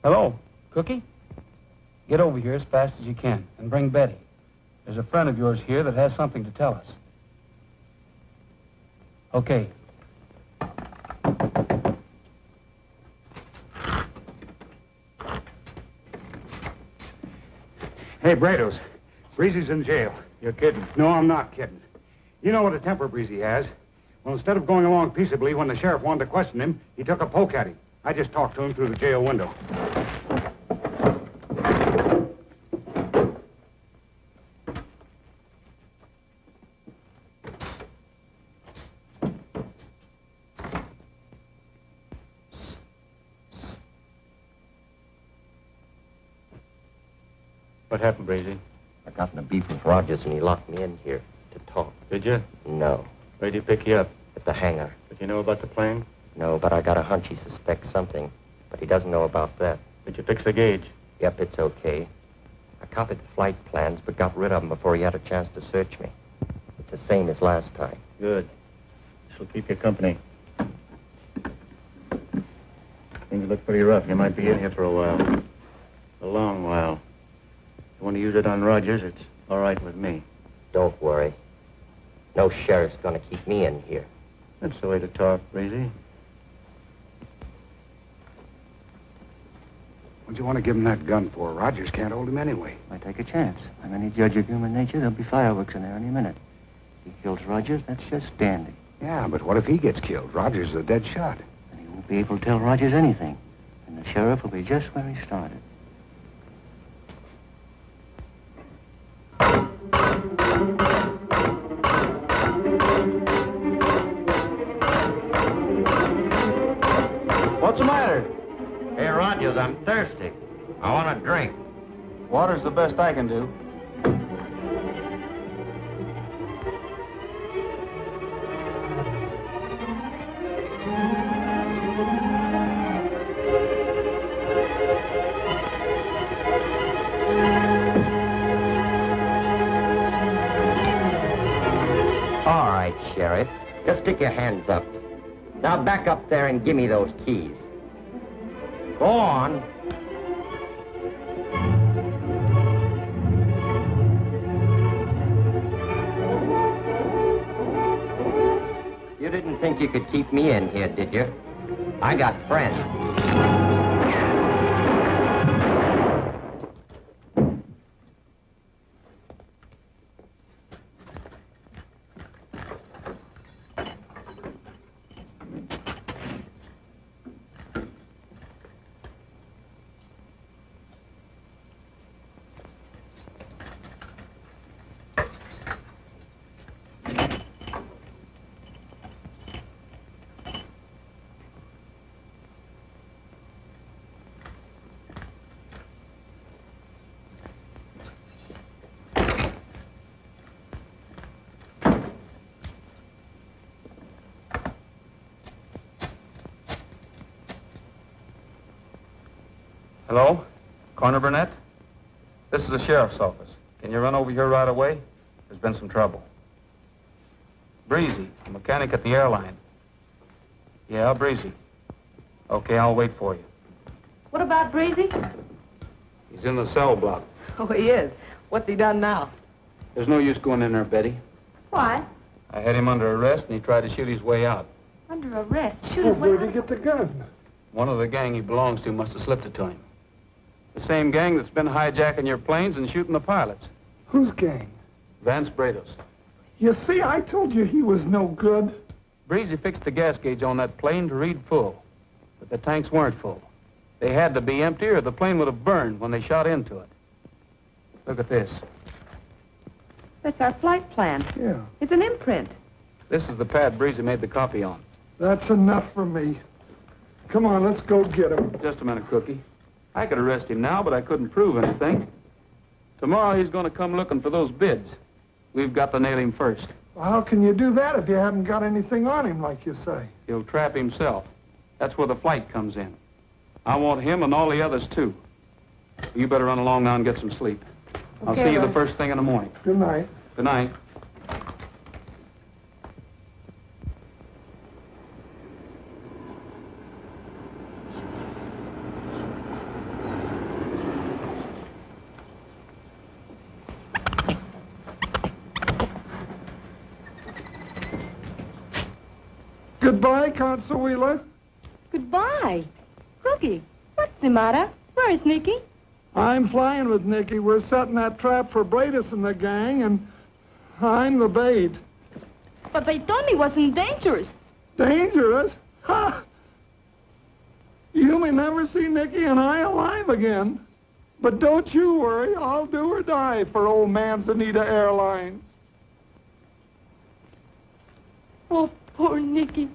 Hello, Cookie? Get over here as fast as you can and bring Betty. There's a friend of yours here that has something to tell us. Okay. Hey, Brados. Breezy's in jail. You're kidding. No, I'm not kidding. You know what a temper Breezy has. Well, instead of going along peaceably when the sheriff wanted to question him, he took a poke at him. I just talked to him through the jail window. What happened, Breezy? I got in a beef with Rogers, and he locked me in here to talk. Did you? No. Where'd he pick you up? At the hangar. Did you know about the plane? No, but I got a hunch he suspects something. But he doesn't know about that. Did you fix the gauge? Yep, it's okay. I copied the flight plans, but got rid of them before he had a chance to search me. It's the same as last time. Good. This'll keep you company. Things look pretty rough. You might be in here for a while. A long while. If you want to use it on Rogers, it's all right with me. Don't worry. No sheriff's gonna keep me in here. That's the way to talk, Breezy. What'd you want to give him that gun for? Rogers can't hold him anyway. I take a chance. I'm any judge of human nature. There'll be fireworks in there any minute. If he kills Rogers, that's just dandy. Yeah, but what if he gets killed? Rogers is a dead shot. And he won't be able to tell Rogers anything. And the sheriff will be just where he started. What's the matter? Hey, Rogers, I'm thirsty. I want a drink. Water's the best I can do. All right, Sheriff. Just stick your hands up. Now back up there and give me those keys. Go on. You didn't think you could keep me in here, did you? I got friends. Hello? Coroner Burnett? This is the sheriff's office. Can you run over here right away? There's been some trouble. Breezy, a mechanic at the airline. Yeah, Breezy. Okay, I'll wait for you. What about Breezy? He's in the cell block. Oh, he is. What's he done now? There's no use going in there, Betty. Why? I had him under arrest, and he tried to shoot his way out. Under arrest. Shoot his way Where'd he out. get the gun? One of the gang he belongs to must have slipped it to him. The same gang that's been hijacking your planes and shooting the pilots. Whose gang? Vance Brados. You see, I told you he was no good. Breezy fixed the gas gauge on that plane to read full, but the tanks weren't full. They had to be empty or the plane would have burned when they shot into it. Look at this. That's our flight plan. Yeah. It's an imprint. This is the pad Breezy made the copy on. That's enough for me. Come on, let's go get him. Just a minute, Cookie. I could arrest him now, but I couldn't prove anything. Tomorrow he's going to come looking for those bids. We've got to nail him first. Well, how can you do that if you haven't got anything on him, like you say? He'll trap himself. That's where the flight comes in. I want him and all the others, too. You better run along now and get some sleep. I'll Okay, see you Ray. the first thing in the morning. Good night. Good night. Goodbye, Consuela. Goodbye. Cookie, what's the matter? Where is Nicky? I'm flying with Nicky. We're setting that trap for Bradis and the gang, and I'm the bait. But they told me it wasn't dangerous. Dangerous? Ha! You may never see Nicky and I alive again. But don't you worry, I'll do or die for old Manzanita Airlines. Oh, poor Nicky.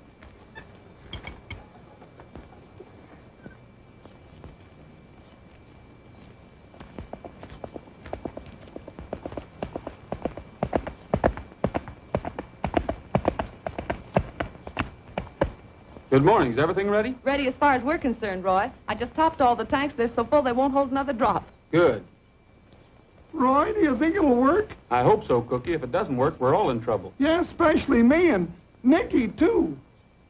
Good morning. Is everything ready? Ready as far as we're concerned, Roy. I just topped all the tanks. They're so full they won't hold another drop. Good. Roy, do you think it'll work? I hope so, Cookie. If it doesn't work, we're all in trouble. Yeah, especially me and Nicky, too.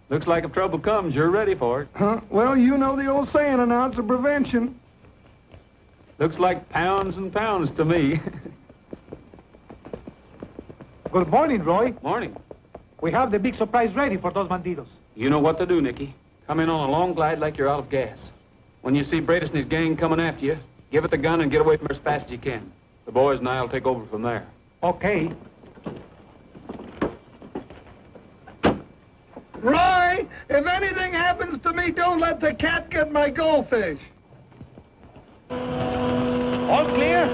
Looks like if trouble comes, you're ready for it. Huh? Well, you know the old saying, an ounce of prevention. Looks like pounds and pounds to me. Good morning, Roy. Morning. We have the big surprise ready for those bandidos. You know what to do, Nicky. Come in on a long glide like you're out of gas. When you see Bradis and his gang coming after you, give it the gun and get away from her as fast as you can. The boys and I will take over from there. Okay. Roy, if anything happens to me, don't let the cat get my goldfish. All clear?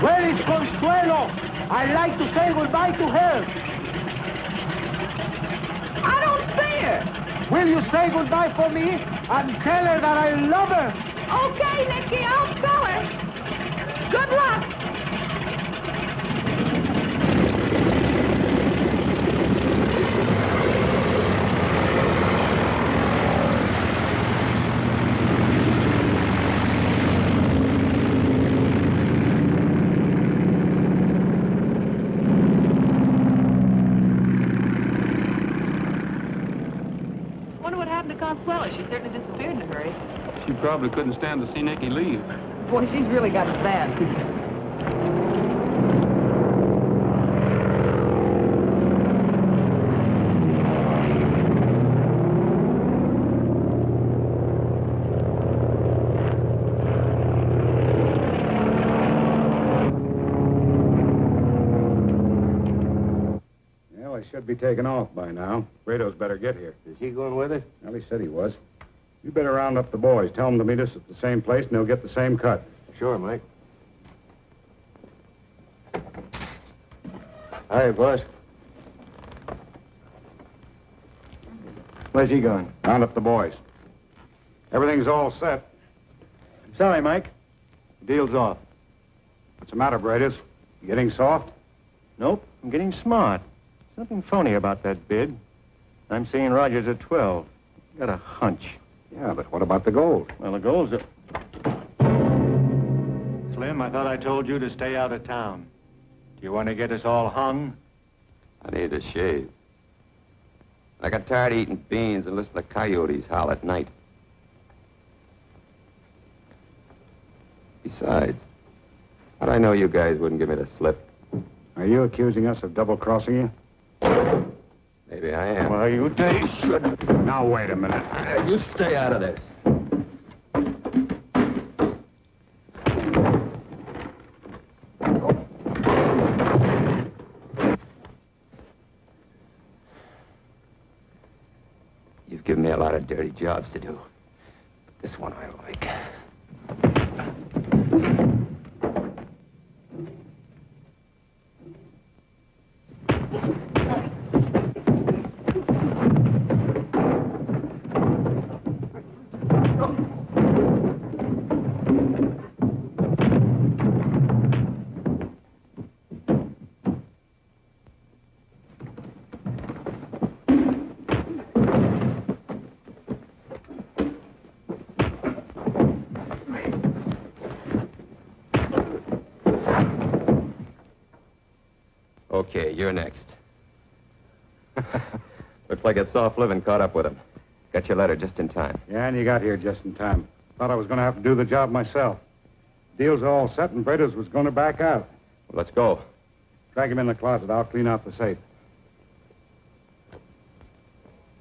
Where is Consuelo? I'd like to say goodbye to her. I don't see her. Will you say goodbye for me and tell her that I love her? Okay, Nicky, I'll tell her. Good luck. Consuela. She certainly disappeared in a hurry. She probably couldn't stand to see Nicky leave. Boy, she's really got it bad. Well, they should be taking off by now. Brado's better get here. Is he going with it? Well, he said he was. You better round up the boys. Tell them to meet us at the same place, and they'll get the same cut. Sure, Mike. Hi, boss. Where's he going? Round up the boys. Everything's all set. Sorry, Mike. The deal's off. What's the matter, Brados? You getting soft? Nope, I'm getting smart. Something phony about that bid. I'm seeing Rogers at 12. Got a hunch. Yeah, but what about the gold? Well, the gold's a... Slim, I thought I told you to stay out of town. Do you want to get us all hung? I need a shave. I got tired of eating beans and listening to coyotes howl at night. Besides, how'd I know you guys wouldn't give me the slip? Are you accusing us of double-crossing you? Maybe I am. Well, you should. Now, wait a minute. You stay out of this. You've given me a lot of dirty jobs to do. But this one I like. Okay, you're next. Looks like it's soft living caught up with him. Got your letter just in time. Yeah, and you got here just in time. Thought I was going to have to do the job myself. Deal's all set, and Brados was going to back out. Well, let's go. Drag him in the closet. I'll clean out the safe.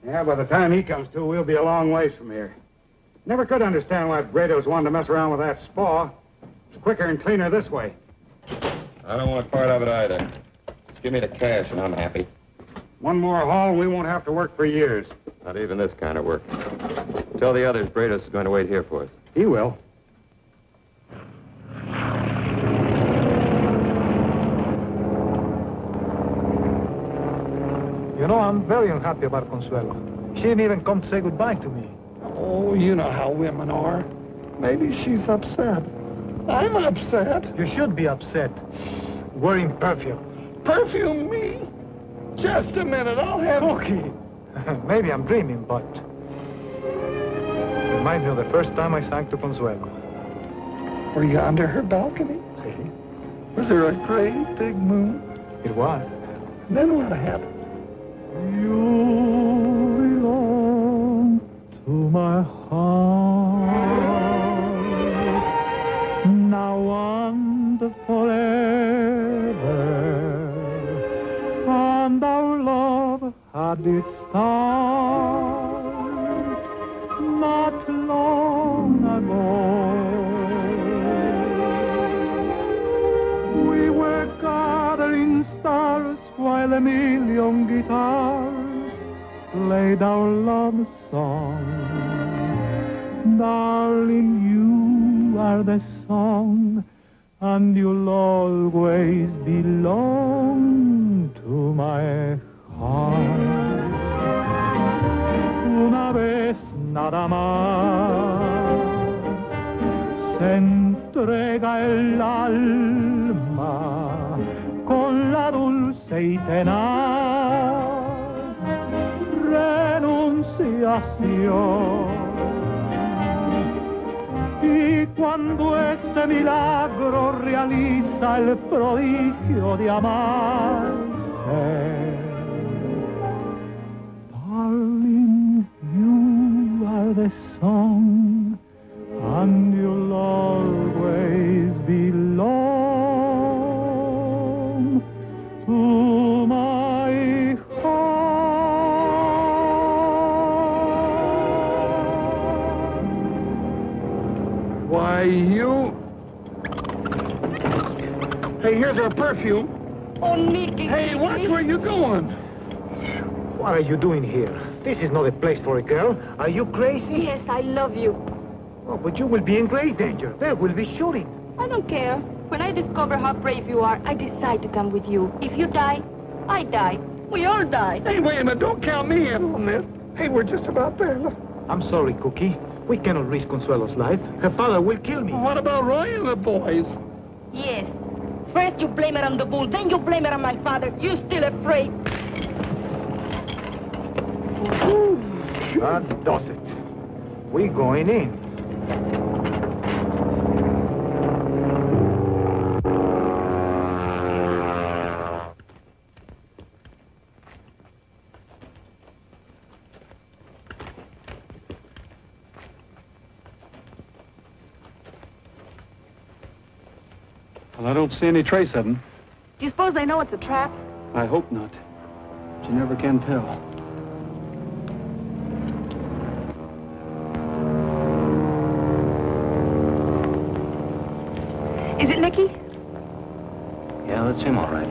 Yeah, by the time he comes to, we'll be a long ways from here. Never could understand why Brados wanted to mess around with that spa. It's quicker and cleaner this way. I don't want part of it either. Just give me the cash, and I'm happy. One more haul, and we won't have to work for years. Not even this kind of work. Tell the others Brados is going to wait here for us. He will. You know, I'm very unhappy about Consuelo. She didn't even come to say goodbye to me. Oh, you know how women are. Maybe she's upset. I'm upset. You should be upset. Wearing perfume. Perfume me? Just a minute, I'll have... Cookie. Maybe I'm dreaming, but... Reminds me of the first time I sang to Consuelo. Were you under her balcony? See? Was there a great big moon? It was. Then what happened? You belong to my heart, now and forever, and our love had its start not long ago. We were gathering stars while a million guitars played our love song. Darling, you are the song, and you'll always belong to my heart. Una vez nada más se entrega el alma con la dulce y tenaz renunciación. Y cuando ese milagro realiza el prodigio de amarse, darling, you are the song, and you'll always belong to my heart. Why, you... Hey, here's our perfume. Oh, Nicky. Hey, watch where you're going. What are you doing here? This is not a place for a girl. Are you crazy? Yes, I love you. Oh, but you will be in great danger. There will be shooting. I don't care. When I discover how brave you are, I decide to come with you. If you die, I die. We all die. Hey, wait a minute. Don't count me in on this. Hey, we're just about there. Look. I'm sorry, Cookie. We cannot risk Consuelo's life. Her father will kill me. What about Roy and the boys? Yes. First you blame it on the bull, then you blame it on my father. You still afraid. That does it. We going in. Well, I don't see any trace of them. Do you suppose they know it's a trap? I hope not. But you never can tell. Is it Nicky? Yeah, that's him, all right.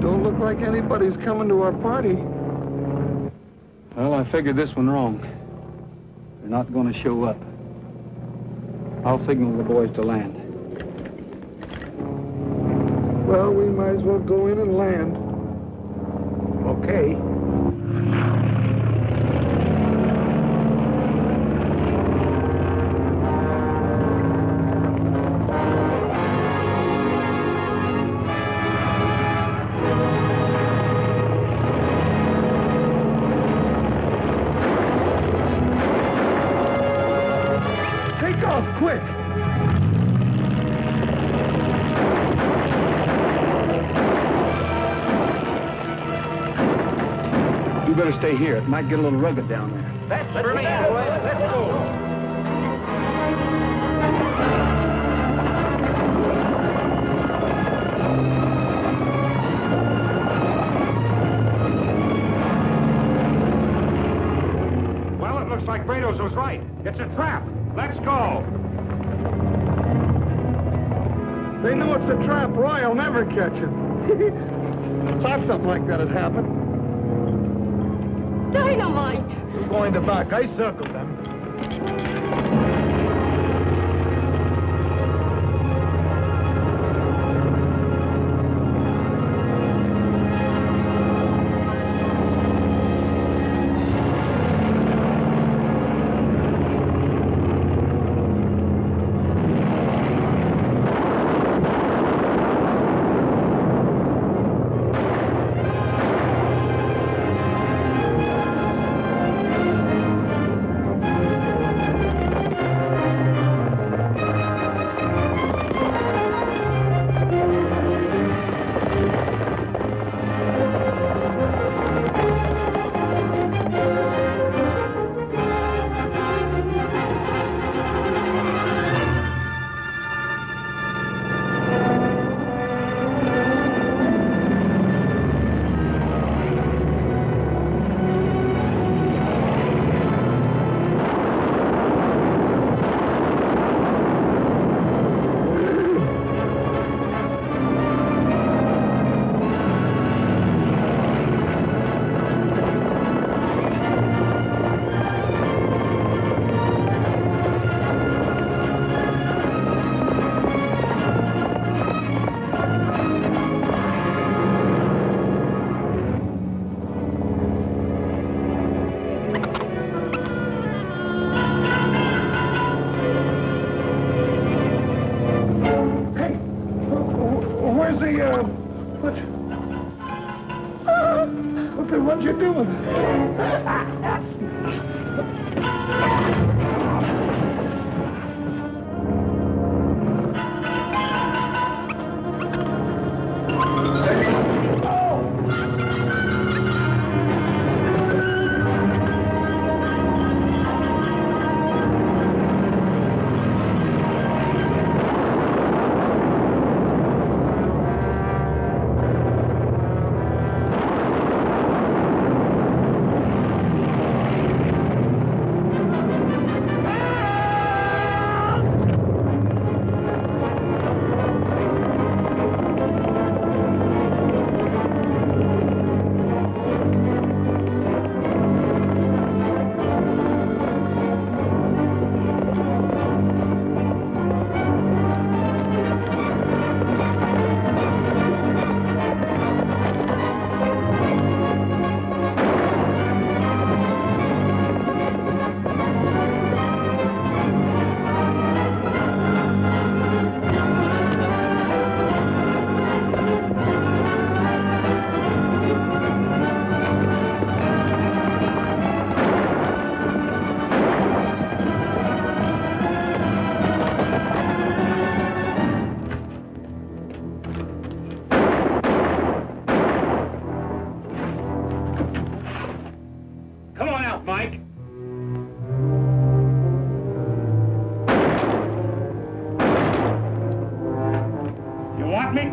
Don't look like anybody's coming to our party. Well, I figured this one wrong. They're not going to show up. I'll signal the boys to land. Well, we might as well go in and land. Okay. stay here. It might get a little rugged down there. That's for me, boys. Let's go. Well, it looks like Brados was right. It's a trap. Let's go. They know it's a trap. Roy will never catch it. Thought something like that had happened. Dynamite! We're going to back. I circled them. What you doing?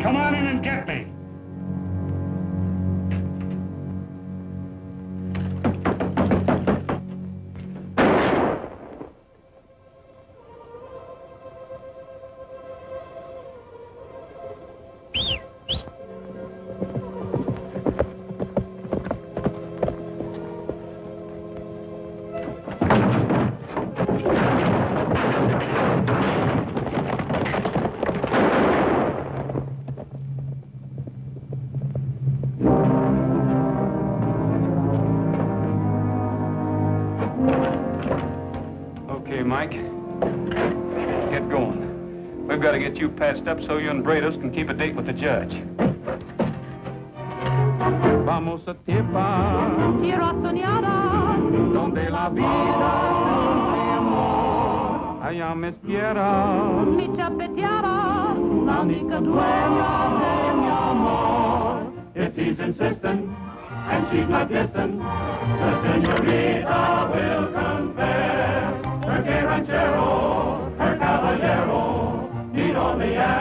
Come on in and get me. Mike. Get going. We've got to get you patched up so you and Brados can keep a date with the judge. Vamos a tierra, tierra soñada, donde la vida siempre amor. Allá me espera mi chapeteada, la única dueña de mi amor. If he's insistent and she's not distant. The senorita will compare. Her gay ranchero, her caballero, need only ask.